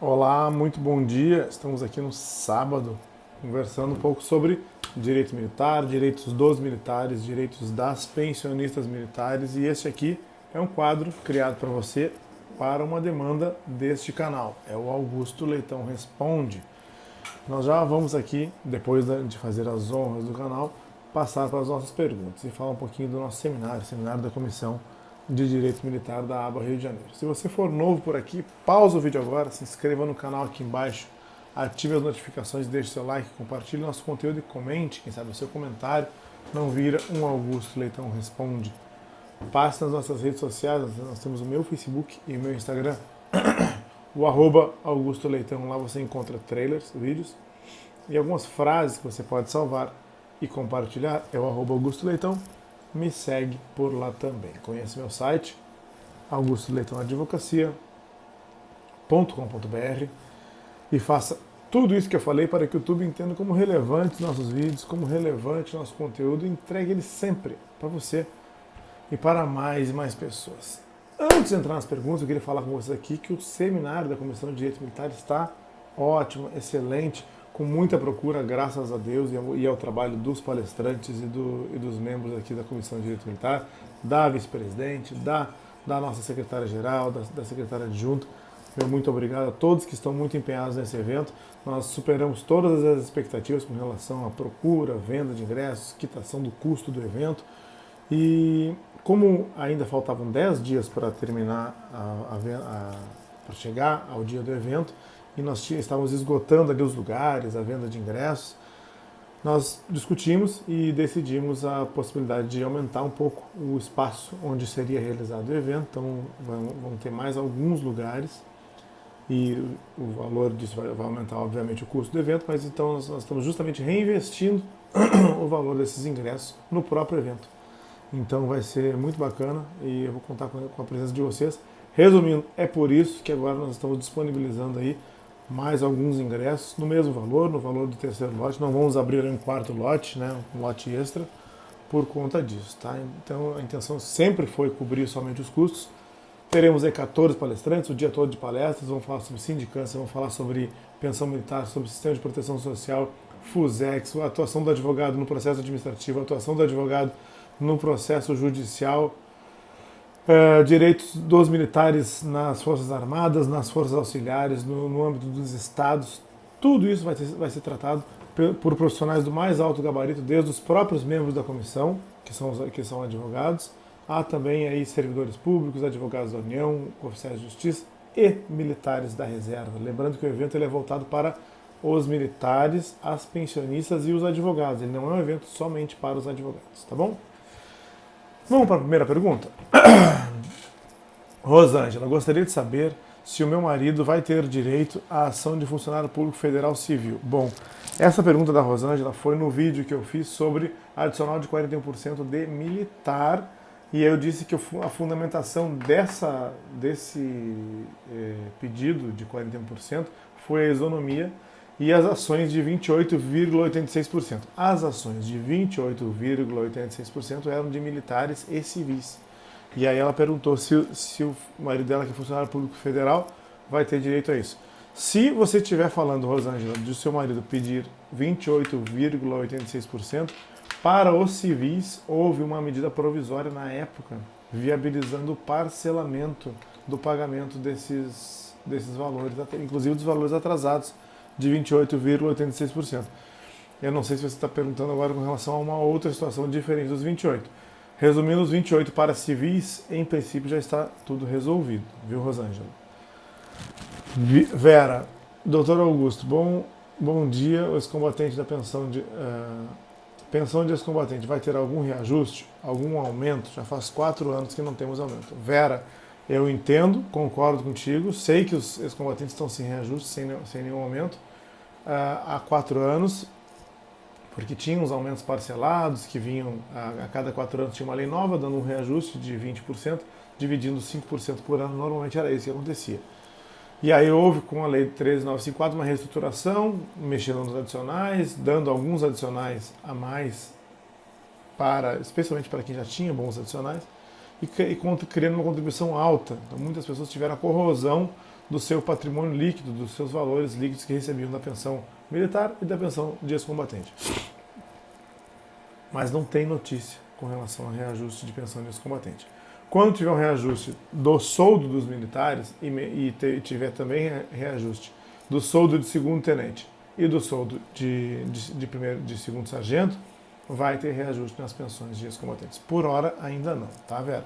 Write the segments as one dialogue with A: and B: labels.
A: Olá, muito bom dia. Estamos aqui no sábado conversando um pouco sobre direito militar, direitos dos militares, direitos das pensionistas militares e este aqui é um quadro criado para você para uma demanda deste canal. É o Augusto Leitão Responde. Nós já vamos aqui, depois de fazer as honras do canal, passar para as nossas perguntas e falar um pouquinho do nosso seminário, seminário da Comissão de Direito Militar da aba Rio de Janeiro. Se você for novo por aqui, pausa o vídeo agora, se inscreva no canal aqui embaixo, ative as notificações, deixe seu like, compartilhe nosso conteúdo e comente, quem sabe o seu comentário não vira um Augusto Leitão Responde. Passe nas nossas redes sociais, nós temos o meu Facebook e o meu Instagram, o @Augusto Leitão, lá você encontra trailers, vídeos e algumas frases que você pode salvar e compartilhar. É o @Augusto Leitão. Me segue por lá também. Conhece meu site, augustoleitãoadvocacia.com.br e faça tudo isso que eu falei para que o YouTube entenda como relevante nossos vídeos, como relevante nosso conteúdo e entregue ele sempre para você e para mais e mais pessoas. Antes de entrar nas perguntas, eu queria falar com vocês aqui que o seminário da Comissão de Direito Militar está ótimo, excelente, com muita procura, graças a Deus, e ao trabalho dos palestrantes e dos membros aqui da Comissão de Direito Militar, da vice-presidente, da nossa secretária-geral, da secretária adjunta. Meu muito obrigado a todos que estão muito empenhados nesse evento. Nós superamos todas as expectativas com relação à procura, venda de ingressos, quitação do custo do evento. E como ainda faltavam 10 dias para terminar, para chegar ao dia do evento, e nós estávamos esgotando ali os lugares, a venda de ingressos, nós discutimos e decidimos a possibilidade de aumentar um pouco o espaço onde seria realizado o evento. Então vão ter mais alguns lugares e o valor disso vai aumentar, obviamente, o custo do evento, mas então nós estamos justamente reinvestindo o valor desses ingressos no próprio evento. Então vai ser muito bacana e eu vou contar com a presença de vocês. Resumindo, é por isso que agora nós estamos disponibilizando aí mais alguns ingressos no mesmo valor, no valor do terceiro lote. Não vamos abrir um quarto lote, né, um lote extra, por conta disso. Tá? Então a intenção sempre foi cobrir somente os custos. Teremos aí 14 palestrantes, o dia todo de palestras, vamos falar sobre sindicância, vamos falar sobre pensão militar, sobre sistema de proteção social, FUSEX, a atuação do advogado no processo administrativo, a atuação do advogado no processo judicial, direitos dos militares nas Forças Armadas, nas Forças Auxiliares, no âmbito dos estados. Tudo isso vai ser tratado por profissionais do mais alto gabarito, desde os próprios membros da comissão, que são advogados, há também aí servidores públicos, advogados da União, oficiais de justiça e militares da reserva. Lembrando que o evento ele é voltado para os militares, as pensionistas e os advogados. Ele não é um evento somente para os advogados, tá bom? Vamos para a primeira pergunta? Rosângela, gostaria de saber se o meu marido vai ter direito à ação de funcionário público federal civil. Bom, essa pergunta da Rosângela foi no vídeo que eu fiz sobre adicional de 41% de militar, e eu disse que a fundamentação desse pedido de 41% foi a isonomia e as ações de 28,86%. As ações de 28,86% eram de militares e civis. E aí ela perguntou se o marido dela, que é funcionário público federal, vai ter direito a isso. Se você estiver falando, Rosângela, de seu marido pedir 28,86%, para os civis houve uma medida provisória na época, viabilizando o parcelamento do pagamento desses valores, inclusive dos valores atrasados, de 28,86%. Eu não sei se você está perguntando agora com relação a uma outra situação diferente dos 28. Resumindo, os 28 para civis, em princípio, já está tudo resolvido, viu, Rosângela? Vera, doutor Augusto, bom dia. O ex-combatente da pensão de ex-combatente vai ter algum reajuste, algum aumento? Já faz 4 anos que não temos aumento. Vera, eu entendo, concordo contigo, sei que os ex-combatentes estão sem reajuste, sem nenhum aumento, há 4 anos, porque tinha uns aumentos parcelados que vinham a cada 4 anos, tinha uma lei nova dando um reajuste de 20%, dividindo 5% por ano, normalmente era isso que acontecia. E aí houve, com a lei 13.954, uma reestruturação, mexendo nos adicionais, dando alguns adicionais a mais, especialmente para quem já tinha bons adicionais, e criando uma contribuição alta. Então muitas pessoas tiveram a corrosão do seu patrimônio líquido, dos seus valores líquidos que recebiam da pensão militar e da pensão de ex-combatente. Mas não tem notícia com relação ao reajuste de pensão de ex-combatente. Quando tiver um reajuste do soldo dos militares e tiver também reajuste do soldo de segundo tenente e do soldo de segundo sargento, vai ter reajuste nas pensões de ex-combatentes. Por hora, ainda não, tá, Vera?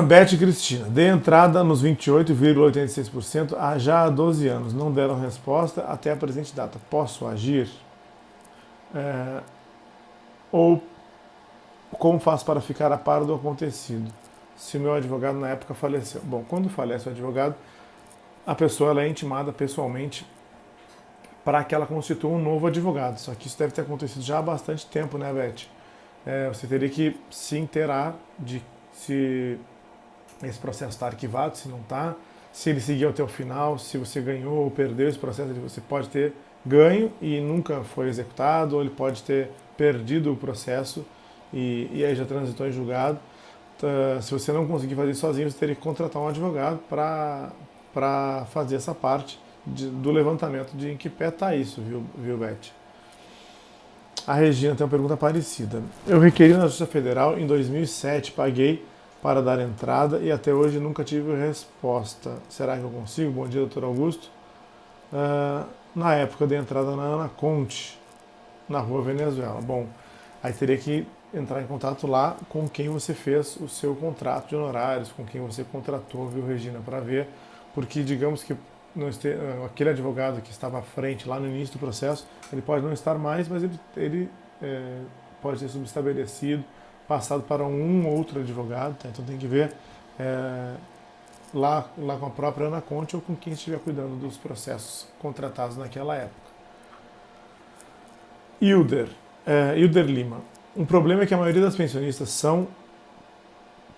A: Beth Cristina, dei entrada nos 28,86% já há 12 anos. Não deram resposta até a presente data. Posso agir? Ou como faço para ficar a par do acontecido? Se o meu advogado na época faleceu. Bom, quando falece o advogado, a pessoa ela é intimada pessoalmente para que ela constitua um novo advogado. Só que isso deve ter acontecido já há bastante tempo, né, Beth? Você teria que se inteirar de se esse processo está arquivado, se não está, se ele seguiu até o final, se você ganhou ou perdeu esse processo, você pode ter ganho e nunca foi executado, ou ele pode ter perdido o processo e aí já transitou em julgado. Se você não conseguir fazer isso sozinho, você teria que contratar um advogado para fazer essa parte do levantamento de em que pé está isso, viu, Beth? A Regina tem uma pergunta parecida. Eu requeri na Justiça Federal em 2007, paguei para dar entrada e até hoje nunca tive resposta. Será que eu consigo? Bom dia, doutor Augusto. Na época eu dei entrada na Ana Conte, na Rua Venezuela. Bom, aí teria que entrar em contato lá com quem você fez o seu contrato de honorários, com quem você contratou, viu, Regina, para ver, porque digamos que aquele advogado que estava à frente lá no início do processo, ele pode não estar mais, mas ele pode ser subestabelecido, passado para um outro advogado, tá? Então tem que ver lá com a própria Ana Conte ou com quem estiver cuidando dos processos contratados naquela época. Hilder Lima. Um problema é que a maioria das pensionistas são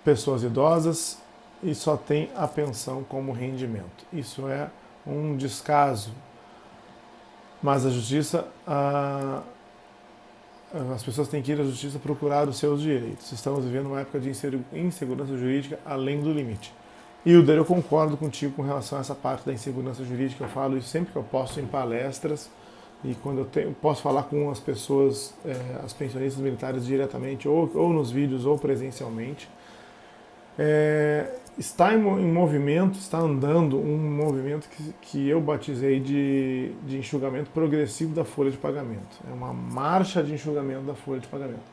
A: pessoas idosas e só tem a pensão como rendimento. Isso é um descaso. Mas a justiça, as pessoas têm que ir à justiça procurar os seus direitos. Estamos vivendo uma época de insegurança jurídica além do limite. Hilder, eu concordo contigo com relação a essa parte da insegurança jurídica. Eu falo isso sempre que eu posso em palestras e quando eu posso falar com as pessoas, as pensionistas militares diretamente, ou nos vídeos, ou presencialmente. Está em movimento, está andando um movimento que eu batizei de enxugamento progressivo da folha de pagamento. É uma marcha de enxugamento da folha de pagamento.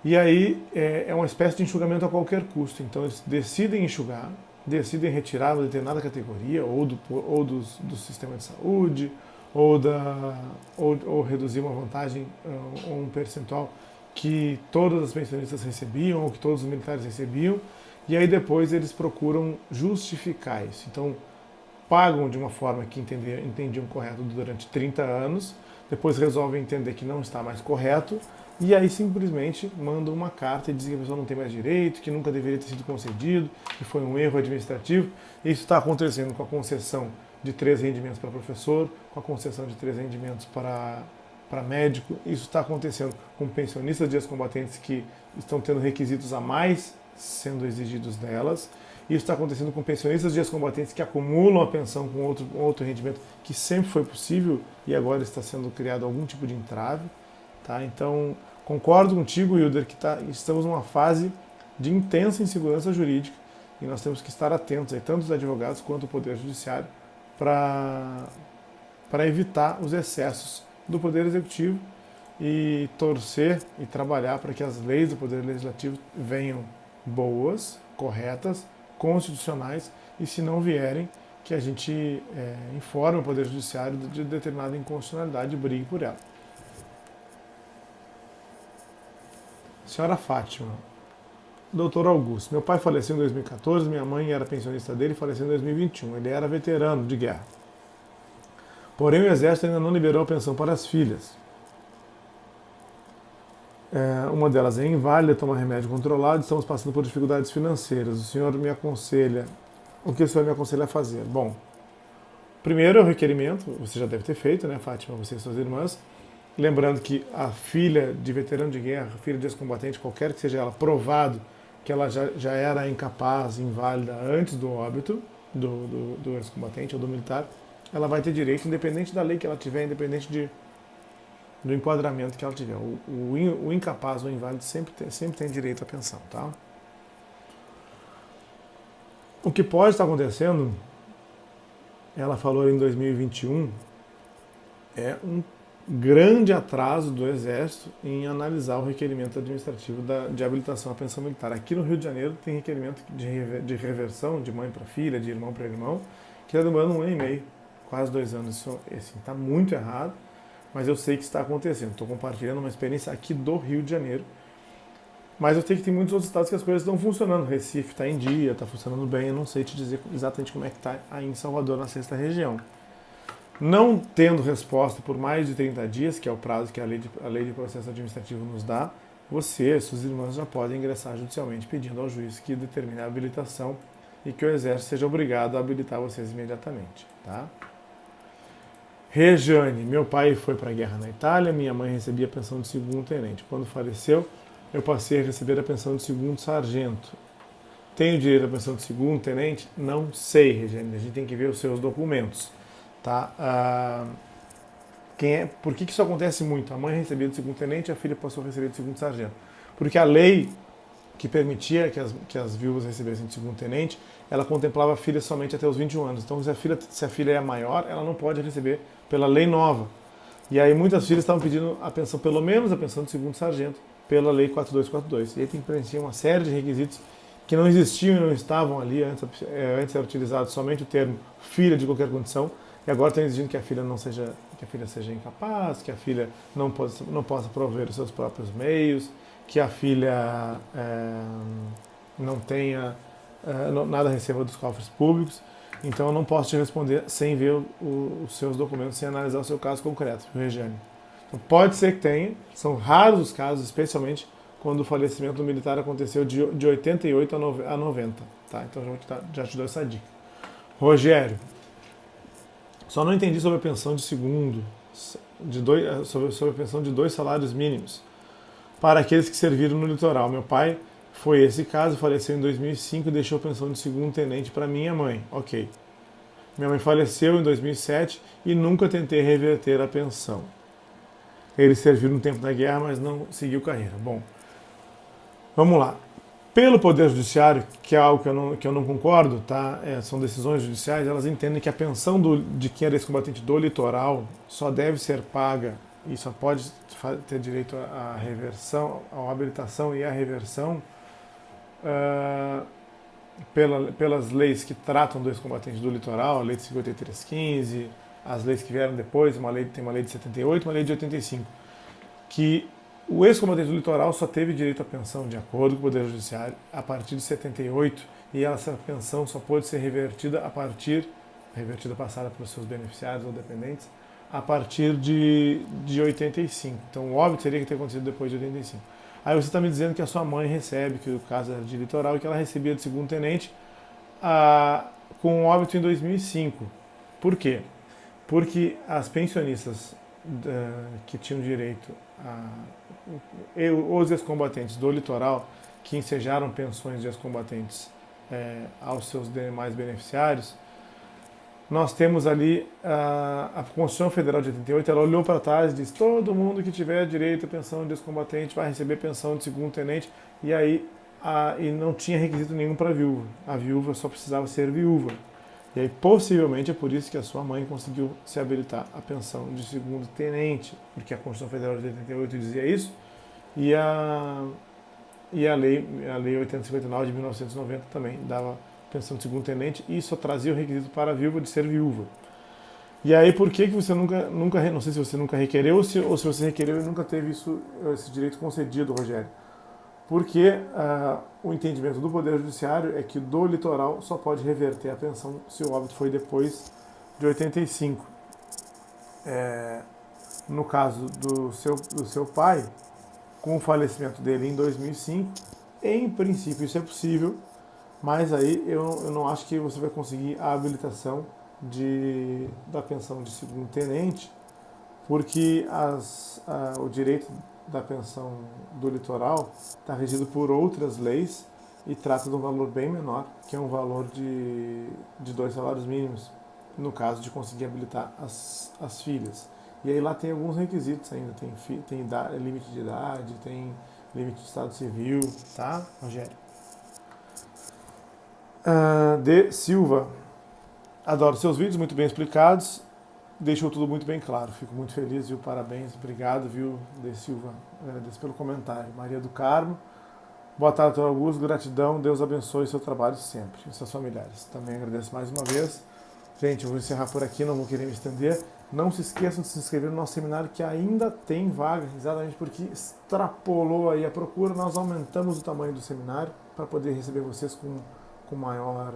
A: E aí é uma espécie de enxugamento a qualquer custo. Então eles decidem enxugar, decidem retirar uma determinada categoria, ou do sistema de saúde, ou reduzir uma vantagem ou um percentual que todas as pensionistas recebiam, ou que todos os militares recebiam, e aí depois eles procuram justificar isso. Então, pagam de uma forma que entendiam correto durante 30 anos, depois resolvem entender que não está mais correto, e aí simplesmente mandam uma carta e dizem que a pessoa não tem mais direito, que nunca deveria ter sido concedido, que foi um erro administrativo. Isso está acontecendo com a concessão de 3 rendimentos para professor, com a concessão de 3 rendimentos para médico. Isso está acontecendo com pensionistas de ex-combatentes que estão tendo requisitos a mais sendo exigidos delas. Isso está acontecendo com pensionistas de ex-combatentes que acumulam a pensão com outro rendimento que sempre foi possível e agora está sendo criado algum tipo de entrave. Tá? Então, concordo contigo, Hilder, que estamos numa fase de intensa insegurança jurídica e nós temos que estar atentos, tanto os advogados quanto o Poder Judiciário, para evitar os excessos do Poder Executivo e torcer e trabalhar para que as leis do Poder Legislativo venham boas, corretas, constitucionais, e se não vierem, que a gente informe o Poder Judiciário de determinada inconstitucionalidade e brigue por ela. Senhora Fátima. Doutor Augusto, meu pai faleceu em 2014, minha mãe era pensionista dele e faleceu em 2021. Ele era veterano de guerra. Porém, o Exército ainda não liberou a pensão para as filhas. Uma delas é inválida, toma remédio controlado, estamos passando por dificuldades financeiras. O que o senhor me aconselha a fazer? Bom, primeiro é o requerimento, você já deve ter feito, né, Fátima, você e suas irmãs. Lembrando que a filha de veterano de guerra, filha de ex-combatente, qualquer que seja ela, provado que ela já era incapaz, inválida antes do óbito, do ex-combatente ou do militar, ela vai ter direito, independente da lei que ela tiver, independente do enquadramento que ela tiver. O incapaz ou inválido sempre tem direito à pensão, tá? O que pode estar acontecendo, ela falou em 2021, é um grande atraso do Exército em analisar o requerimento administrativo de habilitação à pensão militar. Aqui no Rio de Janeiro tem requerimento de reversão de mãe para filha, de irmão para irmão, que está demorando 1 ano e meio, quase 2 anos. Isso está muito errado, mas eu sei que está acontecendo. Estou compartilhando uma experiência aqui do Rio de Janeiro. Mas eu sei que tem muitos outros estados que as coisas estão funcionando. Recife está em dia, está funcionando bem. Eu não sei te dizer exatamente como é que está aí em Salvador, na sexta região. Não tendo resposta por mais de 30 dias, que é o prazo que a lei de processo administrativo nos dá, você e suas irmãs já podem ingressar judicialmente pedindo ao juiz que determine a habilitação e que o Exército seja obrigado a habilitar vocês imediatamente. Tá? Rejane, meu pai foi para a guerra na Itália, minha mãe recebia a pensão de segundo tenente. Quando faleceu, eu passei a receber a pensão de segundo sargento. Tenho direito à pensão de segundo tenente? Não sei, Rejane, a gente tem que ver os seus documentos. Tá? Por que isso acontece muito? A mãe recebia de segundo tenente, a filha passou a receber de segundo sargento. Porque a lei que permitia que as viúvas recebessem de segundo tenente, ela contemplava a filha somente até os 21 anos. Então, se a filha é maior, ela não pode receber pela lei nova. E aí muitas filhas estavam pedindo a pensão, pelo menos a pensão de segundo sargento, pela lei 4242. E aí tem que preencher uma série de requisitos que não existiam e não estavam ali. Antes era utilizado somente o termo filha de qualquer condição, e agora estão exigindo que a filha seja incapaz, que a filha não possa prover os seus próprios meios, que a filha não tenha nada receba dos cofres públicos. Então eu não posso te responder sem ver os seus documentos, sem analisar o seu caso concreto, Regiane. Então, pode ser que tenha, são raros os casos, especialmente quando o falecimento do militar aconteceu de 88 a 90. Tá? Então já te dou essa dica. Rogério, só não entendi sobre a pensão de segundo, sobre a pensão de 2 salários mínimos para aqueles que serviram no litoral. Meu pai foi esse caso, faleceu em 2005 e deixou pensão de segundo tenente para minha mãe. Ok. Minha mãe faleceu em 2007 e nunca tentei reverter a pensão. Ele serviu no tempo da guerra, mas não seguiu carreira. Bom, vamos lá. Pelo Poder Judiciário, que é algo que eu não concordo, tá? São decisões judiciais, elas entendem que a pensão de quem era ex-combatente do litoral só deve ser paga e só pode ter direito à reversão, à habilitação e à reversão pelas leis que tratam do ex-combatente do litoral, a lei de 5315, as leis que vieram depois, tem uma lei de 78, uma lei de 85, que o ex-combatente do litoral só teve direito à pensão, de acordo com o Poder Judiciário, a partir de 78, e essa pensão só pode ser revertida passada para os seus beneficiários ou dependentes, a partir de 85. Então o óbito teria que ter acontecido depois de 85. Aí você está me dizendo que a sua mãe recebe, que o caso era de litoral, e que ela recebia de segundo tenente com óbito em 2005. Por quê? Porque as pensionistas que tinham direito os ex-combatentes do litoral que ensejaram pensões de ex-combatentes aos seus demais beneficiários, nós temos ali a Constituição Federal de 88, ela olhou para trás e disse: todo mundo que tiver direito à pensão de ex-combatente vai receber pensão de segundo tenente, e aí e não tinha requisito nenhum para a viúva. A viúva só precisava ser viúva. E aí, possivelmente, é por isso que a sua mãe conseguiu se habilitar a pensão de segundo tenente, porque a Constituição Federal de 88 dizia isso, e a lei 859 de 1990 também dava pensão de segundo tenente e só trazia o requisito para a viúva de ser viúva. E aí, por que você nunca não sei se você nunca requereu ou se você requereu e nunca teve esse direito concedido, Rogério? Porque o entendimento do Poder Judiciário é que do litoral só pode reverter a pensão se o óbito foi depois de 85. No caso do seu pai, com o falecimento dele em 2005, em princípio isso é possível, mas aí eu não acho que você vai conseguir a habilitação da pensão de segundo tenente, porque o direito da pensão do litoral está regido por outras leis e trata de um valor bem menor, que é um valor de 2 salários mínimos, no caso de conseguir habilitar as filhas. E aí lá tem alguns requisitos ainda, tem limite de idade, tem limite de estado civil, tá, Rogério? De Silva, adoro seus vídeos, muito bem explicados, deixou tudo muito bem claro, fico muito feliz, viu, parabéns, obrigado, viu, De Silva, agradeço pelo comentário. Maria do Carmo, boa tarde, doutor Augusto, gratidão, Deus abençoe seu trabalho sempre e seus familiares. Também agradeço mais uma vez. Gente, eu vou encerrar por aqui, não vou querer me estender. Não se esqueçam de se inscrever no nosso seminário, que ainda tem vaga, exatamente porque extrapolou aí a procura. Nós aumentamos o tamanho do seminário para poder receber vocês com maior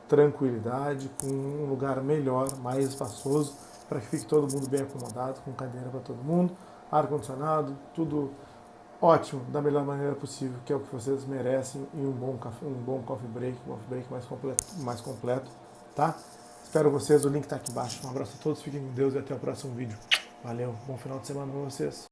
A: tranquilidade, com um lugar melhor, mais espaçoso, para que fique todo mundo bem acomodado, com cadeira para todo mundo, ar-condicionado, tudo ótimo, da melhor maneira possível, que é o que vocês merecem, e um bom coffee break, mais completo, tá? Espero vocês, o link está aqui embaixo. Um abraço a todos, fiquem com Deus e até o próximo vídeo. Valeu, bom final de semana para vocês.